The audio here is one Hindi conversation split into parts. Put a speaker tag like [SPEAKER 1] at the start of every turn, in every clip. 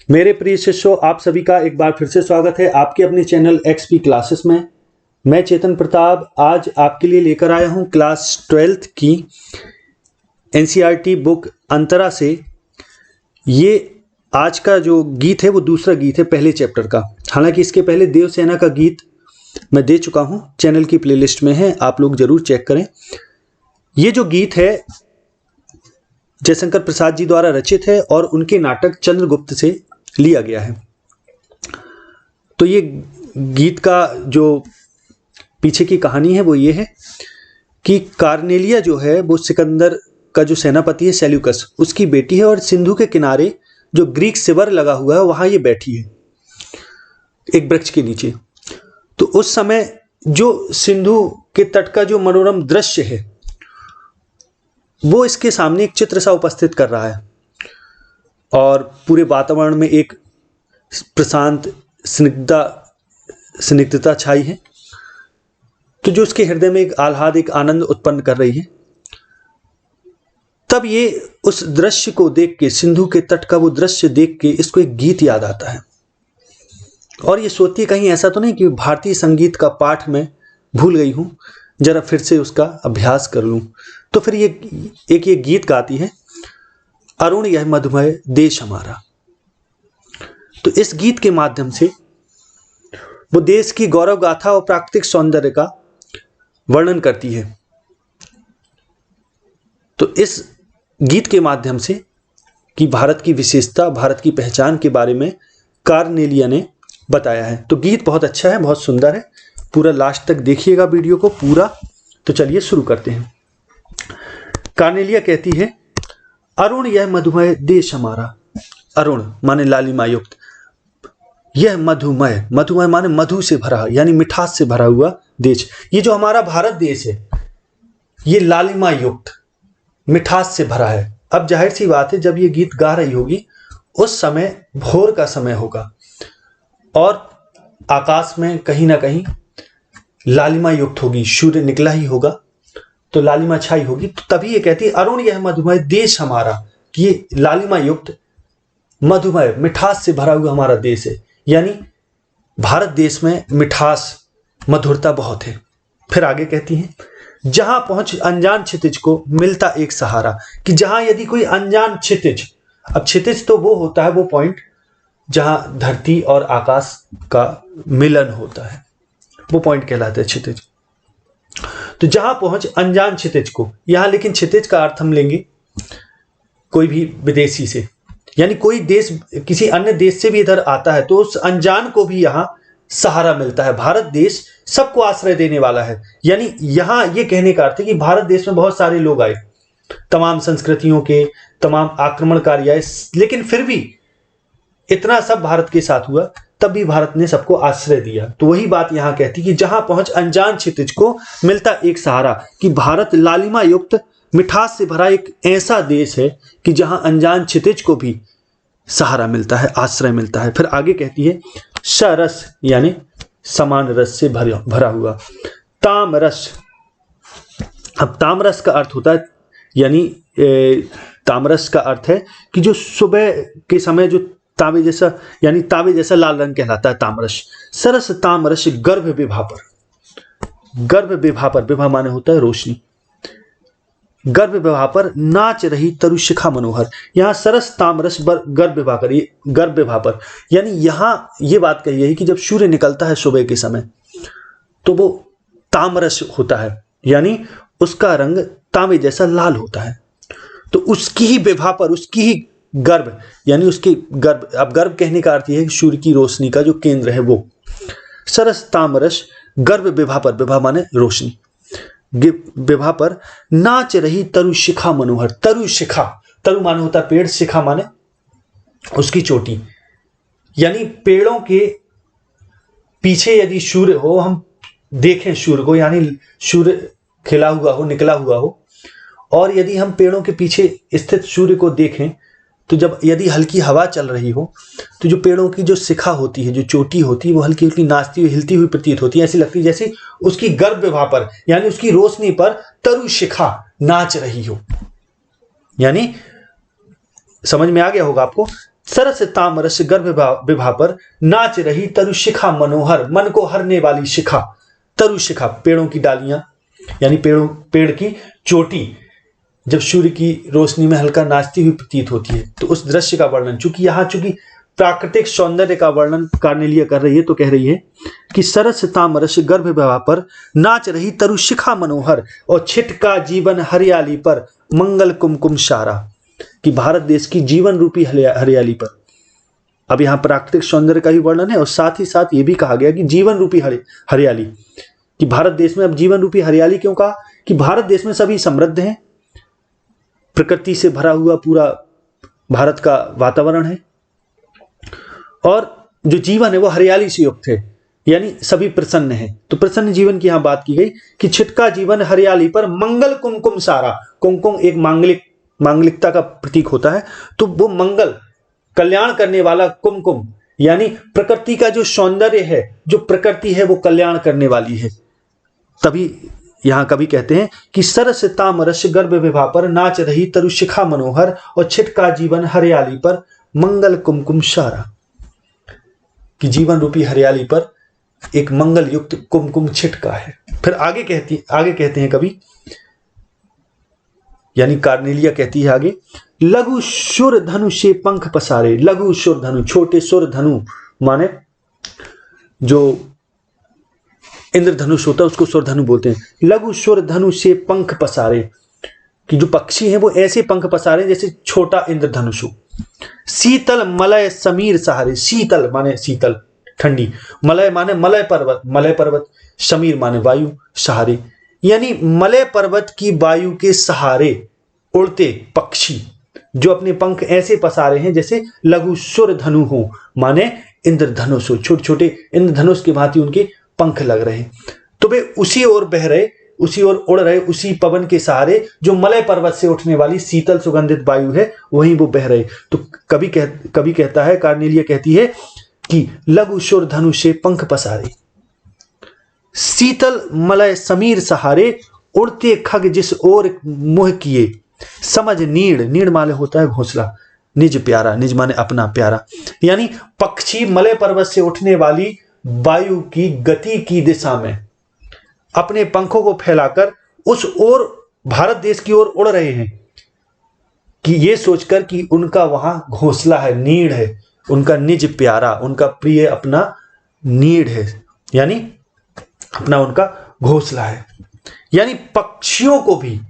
[SPEAKER 1] मेरे प्रिय शिष्यों, आप सभी का एक बार फिर से स्वागत है आपके अपने चैनल XP क्लासेस में। मैं चेतन प्रताप आज आपके लिए लेकर आया हूं क्लास 12th की NCERT बुक अंतरा से। ये आज का जो गीत है वो दूसरा गीत है पहले चैप्टर का। हालांकि इसके पहले देवसेना का गीत मैं दे चुका हूं, चैनल की प्लेलिस्ट में है, आप लोग जरूर चेक करें। ये जो गीत है जयशंकर प्रसाद जी द्वारा रचित है और उनके नाटक चंद्रगुप्त से लिया गया है। तो ये गीत का जो पीछे की कहानी है वो ये है कि कार्नेलिया जो है वो सिकंदर का जो सेनापति है सेल्यूकस, उसकी बेटी है और सिंधु के किनारे जो ग्रीक शिविर लगा हुआ है वहां ये बैठी है एक वृक्ष के नीचे। तो उस समय जो सिंधु के तट का जो मनोरम दृश्य है वो इसके सामने एक चित्र सा उपस्थित कर रहा है और पूरे वातावरण में एक प्रशांत स्निग्धता छाई है, तो जो उसके हृदय में एक आह्लाद, एक आनंद उत्पन्न कर रही है। तब ये उस दृश्य को देख के, सिंधु के तट का वो दृश्य देख के इसको एक गीत याद आता है और ये सोचती है कहीं ऐसा तो नहीं कि भारतीय संगीत का पाठ मैं भूल गई हूं, जरा फिर से उसका अभ्यास कर लूं। तो फिर ये गीत गाती है, अरुण यह मधुमय देश हमारा। तो इस गीत के माध्यम से वो देश की गौरव गाथा और प्राकृतिक सौंदर्य का वर्णन करती है। तो इस गीत के माध्यम से कि भारत की विशेषता, भारत की पहचान के बारे में कार्नेलिया ने बताया है। तो गीत बहुत अच्छा है, बहुत सुंदर है, पूरा लास्ट तक देखिएगा वीडियो को पूरा। तो चलिए शुरू करते हैं। कार्नेलिया कहती है, अरुण यह मधुमय देश हमारा। अरुण माने लालिमा युक्त, यह मधुमय, मधुमय माने मधु से भरा यानी मिठास से भरा हुआ देश। ये जो हमारा भारत देश है ये लालिमा युक्त मिठास से भरा है। अब जाहिर सी बात है जब ये गीत गा रही होगी उस समय भोर का समय होगा और आकाश में कहीं ना कहीं लालिमा युक्त होगी, सूर्य निकला ही होगा तो लालिमा छाई होगी। तो तभी ये कहती है अरुण यह मधुमय देश हमारा, कि ये लालिमा युक्त मधुमय मिठास से भरा हुआ हमारा देश है। यानी भारत देश में मिठास, मधुरता बहुत है। फिर आगे कहती है, जहां पहुंच अनजान क्षितिज को मिलता एक सहारा, कि जहां यदि कोई अनजान क्षितिज, अब क्षितिज तो वो होता है वो पॉइंट जहां धरती और आकाश का मिलन होता है, वो पॉइंट कहलाता है क्षितिज। तो जहां पहुंच अनजान क्षितिज को, यहां लेकिन क्षितिज का अर्थ हम लेंगे कोई भी विदेशी से, यानी कोई देश किसी अन्य देश से भी इधर आता है तो उस अनजान को भी यहां सहारा मिलता है। भारत देश सबको आश्रय देने वाला है। यानी यहां ये कहने का अर्थ है कि भारत देश में बहुत सारे लोग आए, तमाम संस्कृतियों के, तमाम आक्रमणकारी आए, लेकिन फिर भी इतना सब भारत के साथ हुआ, तब भी भारत ने सबको आश्रय दिया। तो वही बात यहां कहती कि जहां पहुंच अनजान क्षितिज को मिलता एक सहारा, कि भारत लालिमा युक्त मिठास से भरा एक ऐसा देश है कि जहां अनजान क्षितिज को भी सहारा मिलता है, आश्रय मिलता है। फिर आगे कहती है, सरस यानी समान रस से भरा हुआ। तामरस, अब तामरस का अर्थ होता है, यानी तामरस का अर्थ है कि जो सुबह के समय जो तांबे जैसा, यानी तांबे जैसा लाल रंग कहलाता है तामरस। सरस तामरस गर्भ विभापर, गर्भ विभापर, विभा माने होता है रोशनी। गर्भ विभापर नाच रही तरुशिखा मनोहर, यहां सरस तामरस गर्भ विभाकर, ये गर्भ विभापर यानी यहां ये बात कही है कि जब सूर्य निकलता है सुबह के समय तो वो तामरस होता है, यानी उसका रंग तांबे जैसा लाल होता है। तो उसकी ही विभापर, उसकी ही गर्भ, यानी उसके गर्भ, अब गर्भ कहने का अर्थ यह है कि सूर्य की रोशनी का जो केंद्र है वो। सरस तामरस गर्भ विभापर, विभा माने रोशनी, विभा पर नाच रही तरुशिखा मनोहर। तरुशिखा, तरु माने होता है पेड़, शिखा माने उसकी चोटी, यानी पेड़ों के पीछे यदि सूर्य हो, हम देखें सूर्य को, यानी सूर्य खिला हुआ हो, निकला हुआ हो, और यदि हम पेड़ों के पीछे स्थित सूर्य को देखें तो जब यदि हल्की हवा चल रही हो तो जो पेड़ों की जो शिखा होती है, जो चोटी होती है, वो हल्की हल्की नाचती हुई, हिलती हुई प्रतीत होती है। ऐसी लगती है जैसे उसकी गर्भ विभा पर, यानी उसकी रोशनी पर तरु शिखा नाच रही हो। यानी समझ में आ गया होगा आपको सरस तामरस गर्भ विभा पर नाच रही तरु शिखा मनोहर, मन को हरने वाली शिखा। तरु शिखा पेड़ों की डालियां, यानी पेड़ की चोटी जब सूर्य की रोशनी में हल्का नाचती हुई प्रतीत होती है, तो उस दृश्य का वर्णन, चूंकि प्राकृतिक सौंदर्य का वर्णन कार्नेलिया कर रही है, तो कह रही है कि सरस तामरस गर्भ विभा पर नाच रही तरु शिखा मनोहर, और छिटका जीवन हरियाली पर मंगल कुमकुम सारा, कि भारत देश की जीवन रूपी हरियाली पर। अब यहां प्राकृतिक सौंदर्य का ही वर्णन है और साथ ही साथ यह भी कहा गया कि जीवन रूपी हरियाली, कि भारत देश में अब जीवन रूपी हरियाली क्यों कहा, कि भारत देश में सभी समृद्ध हैं, प्रकृति से भरा हुआ पूरा भारत का वातावरण है, और जो जीवन है वो हरियाली से युक्त है, यानी सभी प्रसन्न है। तो प्रसन्न जीवन की यहां बात की गई कि छिटका जीवन हरियाली पर मंगल कुमकुम सारा। कुमकुम एक मांगलिकता का प्रतीक होता है, तो वो मंगल कल्याण करने वाला कुमकुम, यानी प्रकृति का जो सौंदर्य है, जो प्रकृति है वो कल्याण करने वाली है। तभी यहां कवि कहते हैं कि सरस तामरस गर्भ विभा पर नाच रही तरु शिखा मनोहर, और छिटका जीवन हरियाली पर मंगल कुमकुम सारा, कि जीवन रूपी हरियाली पर एक मंगल युक्त कुमकुम छिटका है। फिर आगे कहते हैं कवि, यानी कार्नेलिया कहती है आगे, लघु सुर धनु से पंख पसारे। लघु सुर धनु, छोटे सुर धनु माने जो इंद्रधनुष होता है उसको सुर धनु बोलते हैं। लघु सुर धनु से पंख पसारे, कि जो पक्षी हैं वो ऐसे पंख पसारे जैसे छोटा इंद्रधनुष हो। शीतल मलय समीर सहारे, शीतल माने शीतल ठंडी, मलय माने मलय पर्वत, समीर माने वायु, सहारे यानी मलय पर्वत की वायु के सहारे उड़ते पक्षी जो अपने पंख ऐसे पसारे हैं जैसे लघु सुर धनु हो, माने इंद्रधनुष हो, छोटे छोटे इंद्रधनुष की भांति उनके पंख लग रहे हैं। तो वे उसी ओर बह रहे, उसी ओर उड़ रहे, उसी पवन के सहारे जो मलय पर्वत से उठने वाली शीतल सुगंधित वायु है वहीं वो बह रहे। तो कवि कहता है, कार्नेलिया कहती है कि लघु सुर धनु से पंख पसारे, शीतल मलय समीर सहारे, उड़ते खग जिस ओर मुह किए, समझ नीड़ माने होता है घोंसला, निज प्यारा, निज माने अपना प्यारा, यानी पक्षी मलय पर्वत से उठने वाली वायु की गति की दिशा में अपने पंखों को फैलाकर उस ओर भारत देश की ओर उड़ रहे हैं, कि ये सोचकर कि उनका वहां घोंसला है, नीड़ है, उनका निज प्यारा, उनका प्रिय अपना नीड़ है, यानी अपना उनका घोंसला है। यानी पक्षियों को भी,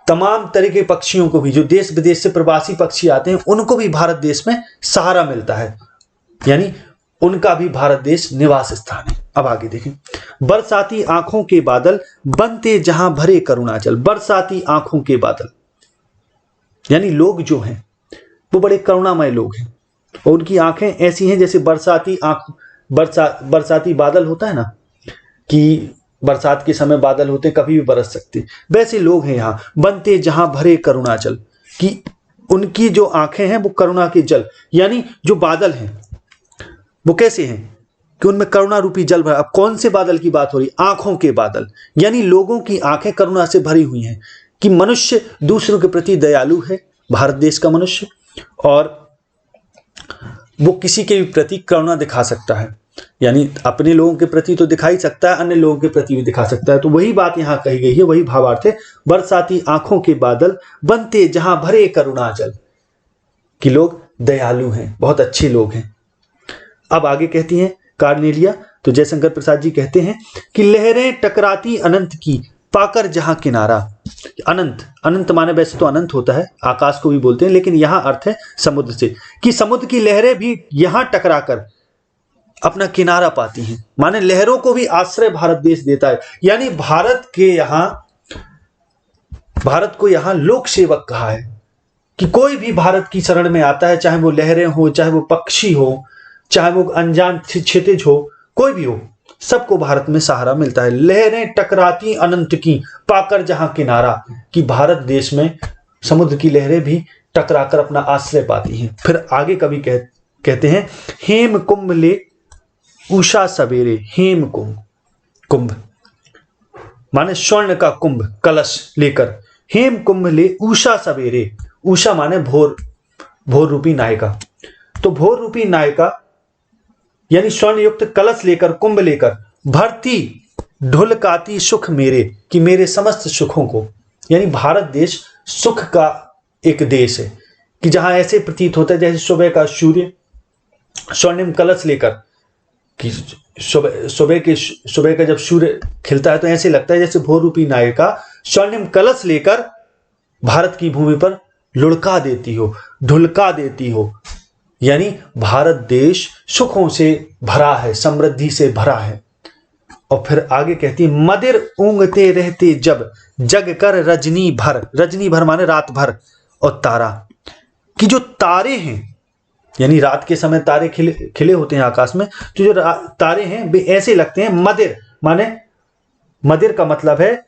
[SPEAKER 1] तमाम तरह के पक्षियों को भी, जो देश विदेश से प्रवासी पक्षी आते हैं उनको भी भारत देश में सहारा मिलता है, यानी उनका भी भारत देश निवास स्थान है। अब आगे देखें, बरसाती आंखों के बादल बनते जहां भरे करुणाचल। बरसाती आंखों के बादल यानी लोग जो हैं वो बड़े करुणामय लोग हैं, और उनकी आंखें ऐसी हैं जैसे बरसाती बादल होता है ना, कि बरसात के समय बादल होते कभी भी बरस सकते, वैसे लोग हैं यहाँ। बनते जहां भरे करुणाचल, कि उनकी जो आंखें हैं वो करुणा के जल, यानी जो बादल हैं वो कैसे हैं कि उनमें करुणा रूपी जल भरा। अब कौन से बादल की बात हो रही? आंखों के बादल, यानी लोगों की आंखें करुणा से भरी हुई हैं, कि मनुष्य दूसरों के प्रति दयालु है, भारत देश का मनुष्य, और वो किसी के भी प्रति करुणा दिखा सकता है, यानी अपने लोगों के प्रति तो दिखा ही सकता है, अन्य लोगों के प्रति भी दिखा सकता है। तो वही बात यहां कही गई है, वही भावार्थ है, बरसाती आंखों के बादल बनते जहां भरे करुणाचल, कि लोग दयालु हैं, बहुत अच्छे लोग हैं। अब आगे कहती हैं कार्नेलिया, तो जयशंकर प्रसाद जी कहते हैं कि लहरें टकराती अनंत की, पाकर जहां किनारा। अनंत माने वैसे तो अनंत होता है, आकाश को भी बोलते हैं, लेकिन यहां अर्थ है समुद्र से, कि समुद्र की लहरें भी यहां टकराकर अपना किनारा पाती हैं, माने लहरों को भी आश्रय भारत देश देता है। यानी भारत को यहां लोक सेवक कहा है, कि कोई भी भारत की शरण में आता है, चाहे वो लहरें हो, चाहे वो पक्षी हो, चाहे वो अनजान क्षितिज हो, कोई भी हो, सबको भारत में सहारा मिलता है। लहरें टकराती अनंत की, पाकर जहां किनारा, कि भारत देश में समुद्र की लहरें भी टकराकर अपना आश्रय पाती हैं। फिर आगे कभी कहते हैं, हेम कुंभ ले उषा सवेरे। हेम कुंभ माने स्वर्ण का कुंभ, कलश लेकर, हेम कुंभ ले उषा सवेरे। उषा माने भोर, भोर रूपी नायिका। तो भोर रूपी नायिका यानी स्वर्ण युक्त कलश लेकर, कुंभ लेकर, भरती ढुलकाती सुख मेरे, कि मेरे समस्त सुखों को, यानी भारत देश सुख का एक देश है कि जहां ऐसे प्रतीत होता है जैसे सुबह का सूर्य स्वर्णिम कलश लेकर, कि सुबह का जब सूर्य खिलता है तो ऐसे लगता है जैसे भोर रूपी नायिका स्वर्णिम कलश लेकर भारत की भूमि पर लुढ़का देती हो, ढुलका देती हो। यानी भारत देश सुखों से भरा है, समृद्धि से भरा है। और फिर आगे कहती है, मदिर ऊंघते रहते जब जग कर रजनी भर, रजनी भर माने रात भर, और तारा, कि जो तारे हैं यानी रात के समय तारे खिले होते हैं आकाश में, तो जो तारे हैं वे ऐसे लगते हैं, मदिर माने, मदिर का मतलब है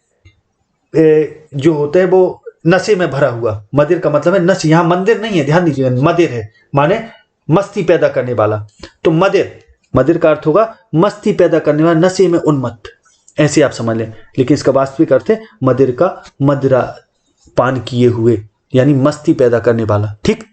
[SPEAKER 1] जो होता है वो नशे में भरा हुआ, मदिर का मतलब है नशे, यहां मंदिर नहीं है, ध्यान दीजिए, मदिर है माने मस्ती पैदा करने वाला। तो मदिर का अर्थ होगा मस्ती पैदा करने वाला, नशे में उन्मत्त, ऐसे आप समझ लें। लेकिन इसका वास्तविक अर्थ है मदिर का मदिरा पान किए हुए, यानी मस्ती पैदा करने वाला। ठीक,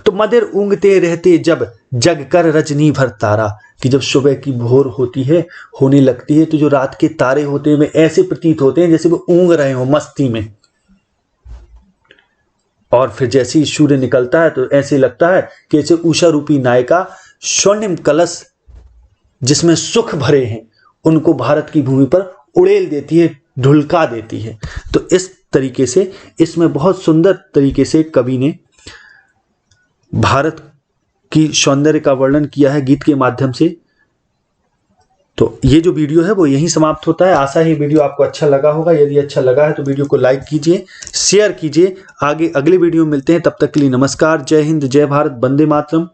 [SPEAKER 1] तो मदिर ऊंघते रहते जब जग कर रजनी भर तारा, कि जब सुबह की भोर होती है, होने लगती है, तो जो रात के तारे होते हैं वे ऐसे प्रतीत होते हैं जैसे वो ऊंघ रहे हो मस्ती में। और फिर जैसे ही सूर्य निकलता है तो ऐसे लगता है कि ऐसे उषा रूपी नायिका स्वर्णिम कलश जिसमें सुख भरे हैं उनको भारत की भूमि पर उड़ेल देती है, ढुलका देती है। तो इस तरीके से इसमें बहुत सुंदर तरीके से कवि ने भारत की सौंदर्य का वर्णन किया है गीत के माध्यम से। तो ये जो वीडियो है वो यहीं समाप्त होता है। आशा है ये वीडियो आपको अच्छा लगा होगा। यदि अच्छा लगा है तो वीडियो को लाइक कीजिए, शेयर कीजिए। आगे अगले वीडियो में मिलते हैं, तब तक के लिए नमस्कार, जय हिंद, जय भारत, वंदे मातरम।